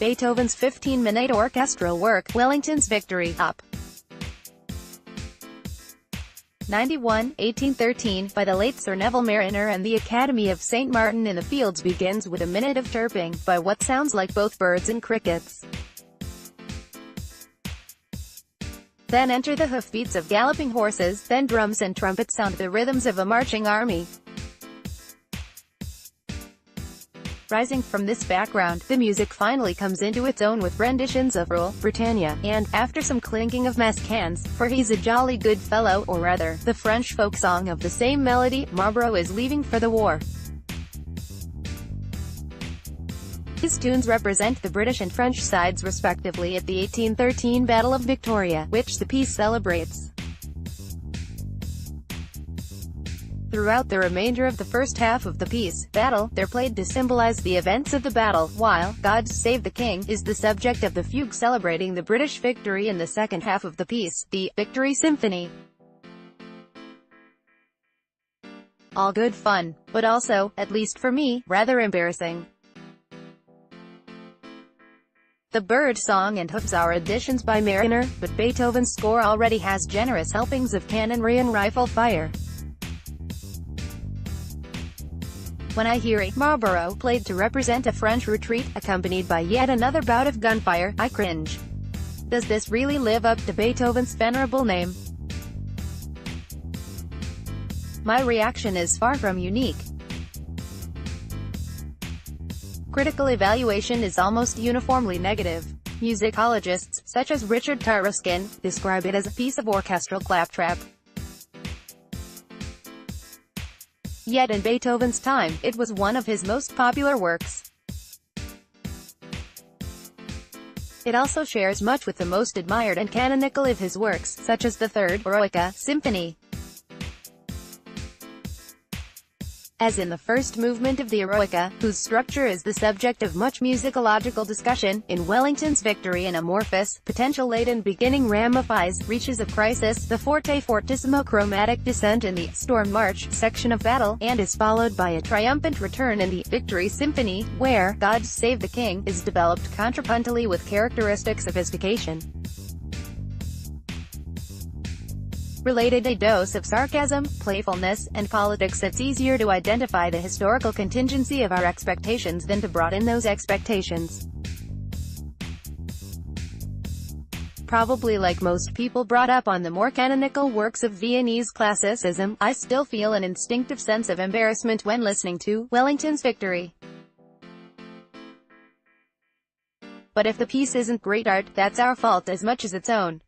Beethoven's 15-minute orchestral work, Wellington's Victory, Op. 91, 1813, by the late Sir Neville Marriner and the Academy of St. Martin in the Fields, begins with a minute of chirping, by what sounds like both birds and crickets. Then enter the hoofbeats of galloping horses, then drums and trumpets sound the rhythms of a marching army. Rising from this background, the music finally comes into its own with renditions of Rule, Britannia, and, after some clinking of mess cans, For He's a Jolly Good Fellow, or rather, the French folk song of the same melody, Marlborough is Leaving for the War. These tunes represent the British and French sides respectively at the 1813 Battle of Victoria, which the piece celebrates. Throughout the remainder of the first half of the piece, battle, they're played to symbolize the events of the battle, while God Save the King is the subject of the fugue celebrating the British victory in the second half of the piece, the Victory Symphony. All good fun, but also, at least for me, rather embarrassing. The bird song and hoofs are additions by Marriner, but Beethoven's score already has generous helpings of cannonry and rifle fire. When I hear a Marlborough played to represent a French retreat, accompanied by yet another bout of gunfire, I cringe. Does this really live up to Beethoven's venerable name? My reaction is far from unique. Critical evaluation is almost uniformly negative. Musicologists, such as Richard Taruskin, describe it as a piece of orchestral claptrap. Yet in Beethoven's time, it was one of his most popular works. It also shares much with the most admired and canonical of his works, such as the Third Eroica Symphony. As in the first movement of the Eroica, whose structure is the subject of much musicological discussion, in Wellington's Victory an amorphous, potential-laden beginning ramifies, reaches a crisis, the forte fortissimo chromatic descent in the Storm March section of battle, and is followed by a triumphant return in the Victory Symphony, where God Save the King is developed contrapuntally with characteristic sophistication. Related a dose of sarcasm, playfulness, and politics. It's easier to identify the historical contingency of our expectations than to broaden those expectations. Probably like most people brought up on the more canonical works of Viennese classicism, I still feel an instinctive sense of embarrassment when listening to Wellington's Victory. But if the piece isn't great art, that's our fault as much as its own.